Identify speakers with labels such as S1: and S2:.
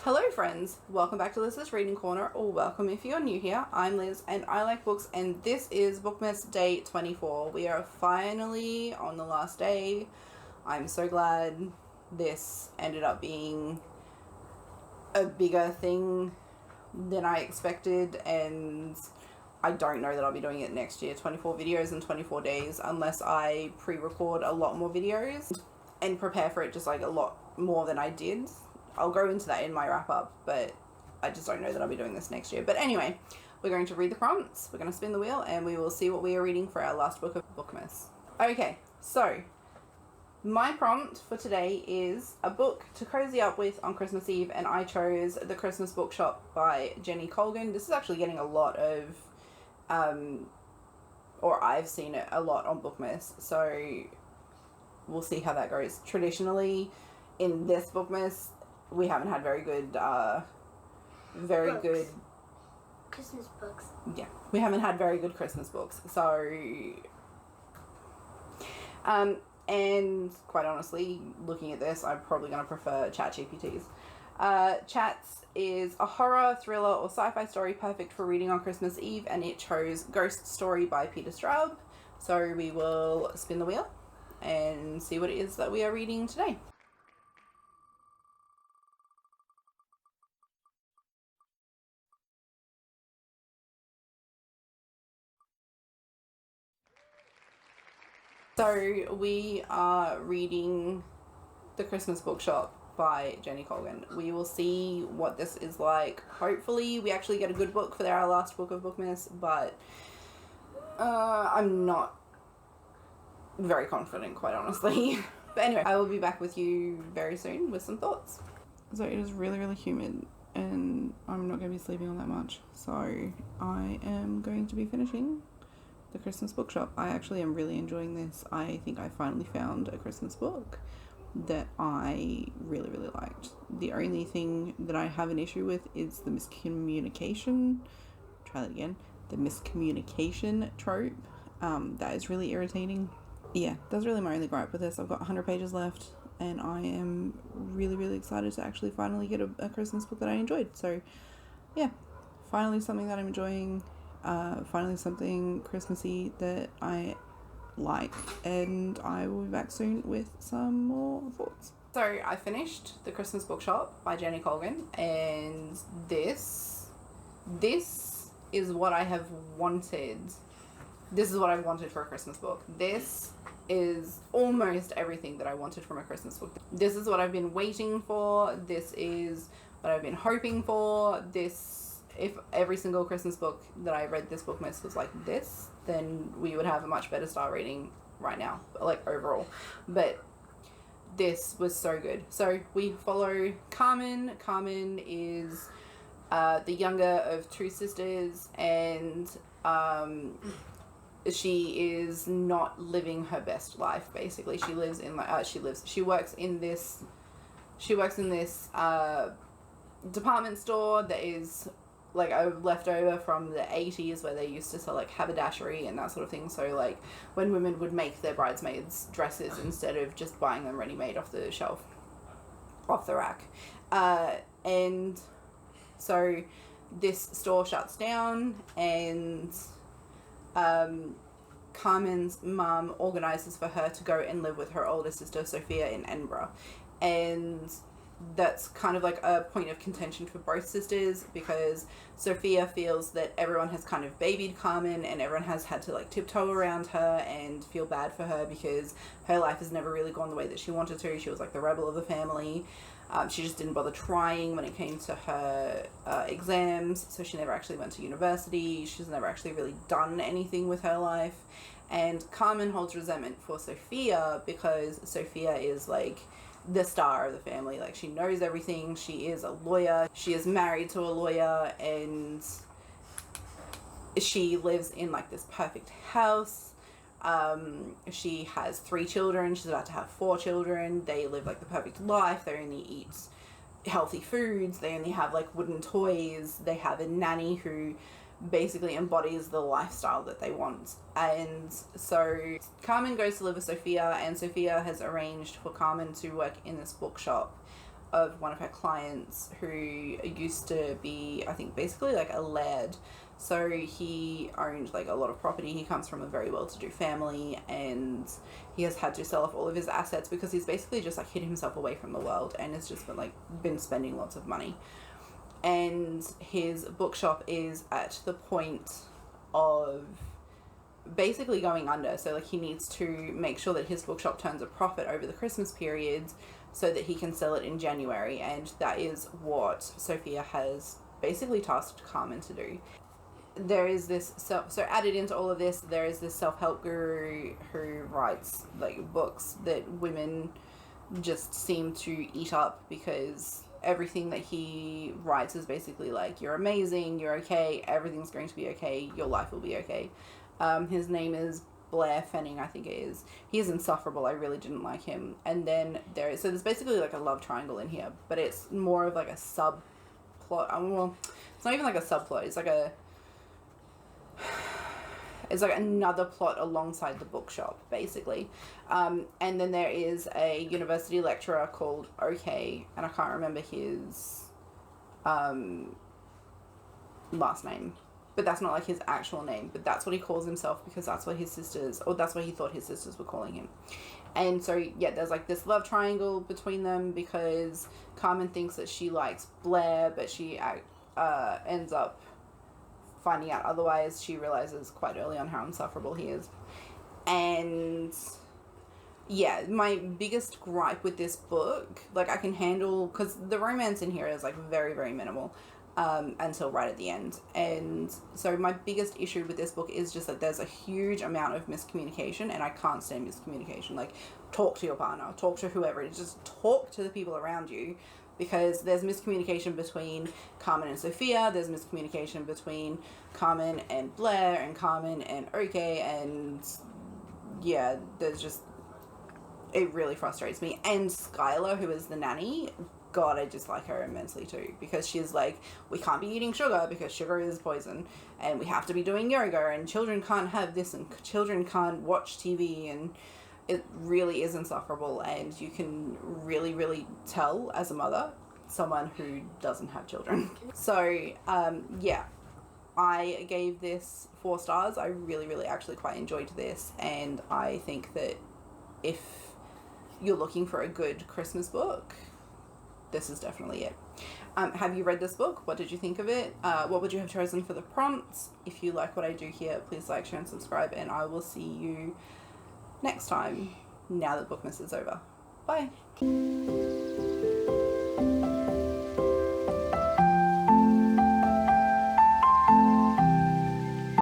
S1: Hello friends, welcome back to Liz's Reading Corner, or welcome if you're new here. I'm Liz and I like books, and this is Bookmas Day 24. We are finally on the last day. I'm so glad this ended up being a bigger thing than I expected, and I don't know that I'll be doing it next year. 24 videos in 24 days, unless I pre-record a lot more videos and prepare for it just like a lot more than I did. I'll go into that in my wrap up, but I just don't know that I'll be doing this next year. But anyway, we're going to read the prompts, we're going to spin the wheel, and we will see what we are reading for our last book of Bookmas. Okay, so my prompt for today is a book to cozy up with on Christmas Eve, and I chose The Christmas Bookshop by Jenny Colgan. This is actually getting a lot of, or I've seen it a lot on Bookmas, so we'll see how that goes. Traditionally, in this Bookmas, we haven't had very good, good
S2: Christmas books.
S1: Yeah, we haven't had very good Christmas books. So, and quite honestly, looking at this, I'm probably going to prefer ChatGPT's. Chats is a horror, thriller, or sci-fi story perfect for reading on Christmas Eve, and it chose Ghost Story by Peter Straub. So we will spin the wheel and see what it is that we are reading today. So we are reading The Christmas Bookshop by Jenny Colgan. We will see what this is like. Hopefully we actually get a good book for our last book of Bookmas, but I'm not very confident, quite honestly. But anyway, I will be back with you very soon with some thoughts. So it is really, really humid, and I'm not going to be sleeping on that much. So I am going to be finishing The Christmas Bookshop. I actually am really enjoying this. I think I finally found a Christmas book that I really, really liked. The only thing that I have an issue with is the miscommunication. Try that again. The miscommunication trope. That is really irritating. Yeah, that's really my only gripe with this. I've got 100 pages left, and I am really, really excited to actually finally get a Christmas book that I enjoyed. So yeah, finally something that I'm enjoying. Finally something Christmassy that I like, and I will be back soon with some more thoughts. So I finished The Christmas Bookshop by Jenny Colgan, and this is what I have wanted. This is what I wanted for a Christmas book. This is almost everything that I wanted from a Christmas book. This is what I've been waiting for. This is what I've been hoping for. If every single Christmas book that I read this Bookmas was like this, then we would have a much better star rating right now, like overall. But this was so good. So we follow Carmen. Carmen is the younger of two sisters, and she is not living her best life. Basically, she lives in she works in this department store that is like a leftover from the 80s, where they used to sell like haberdashery and that sort of thing. So like when women would make their bridesmaids dresses instead of just buying them ready-made off the shelf, off the rack. And so this store shuts down, and Carmen's mum organises for her to go and live with her older sister Sophia in Edinburgh. And that's kind of like a point of contention for both sisters, because Sophia feels that everyone has kind of babied Carmen, and everyone has had to like tiptoe around her and feel bad for her because her life has never really gone the way that she wanted to. She was like the rebel of the family. She just didn't bother trying when it came to her exams, so she never actually went to university. She's never actually really done anything with her life. And Carmen holds resentment for Sophia because Sophia is like the star of the family. Like, she knows everything. She is a lawyer. She is married to a lawyer, and she lives in like this perfect house. She has 3 children. She's about to have 4 children. They live like the perfect life. They only eat healthy foods. They only have like wooden toys. They have a nanny who basically embodies the lifestyle that they want. And so Carmen goes to live with Sophia, and Sophia has arranged for Carmen to work in this bookshop of one of her clients who used to be, I think, basically like a laird. So he owned like a lot of property. He comes from a very well-to-do family, and he has had to sell off all of his assets because he's basically just like hid himself away from the world and has just been spending lots of money. And his bookshop is at the point of basically going under. So like he needs to make sure that his bookshop turns a profit over the Christmas period so that he can sell it in January, and that is what Sophia has basically tasked Carmen to do. There is this so added into all of this, there is this self-help guru who writes like books that women just seem to eat up, because everything that he writes is basically like, you're amazing, you're okay, everything's going to be okay, your life will be okay. His name is Blair Fenning, I think it is. He is insufferable. I really didn't like him. And then there's basically like a love triangle in here, but it's more of like a subplot. Well, it's not even like a subplot. It's like another plot alongside the bookshop, basically. And then there is a university lecturer called OK, and I can't remember his last name. But that's not like his actual name, but that's what he calls himself because that's what his sisters, or that's what he thought his sisters were calling him. And so, yeah, there's like this love triangle between them because Carmen thinks that she likes Blair, but she ends up finding out otherwise. She realizes quite early on how insufferable he is. And yeah, my biggest gripe with this book, like I can handle, because the romance in here is like very, very minimal. Until right at the end. And so my biggest issue with this book is just that there's a huge amount of miscommunication, and I can't stand miscommunication. Like, talk to your partner, talk to whoever it is, just talk to the people around you, because there's miscommunication between Carmen and Sophia, there's miscommunication between Carmen and Blair, and Carmen and OK, and yeah, there's just, it really frustrates me. And Skylar, who is the nanny, God, I dislike her immensely too, because she's like, we can't be eating sugar because sugar is poison, and we have to be doing yoga, and children can't have this, and children can't watch TV, and it really is insufferable. And you can really, really tell as a mother, someone who doesn't have children. So, yeah, I gave this 4 stars. I really, really actually quite enjoyed this, and I think that if you're looking for a good Christmas book, this is definitely it. Have you read this book? What did you think of it? What would you have chosen for the prompts? If you like what I do here, please like, share, and subscribe, and I will see you next time, now that Bookmas is over. Bye.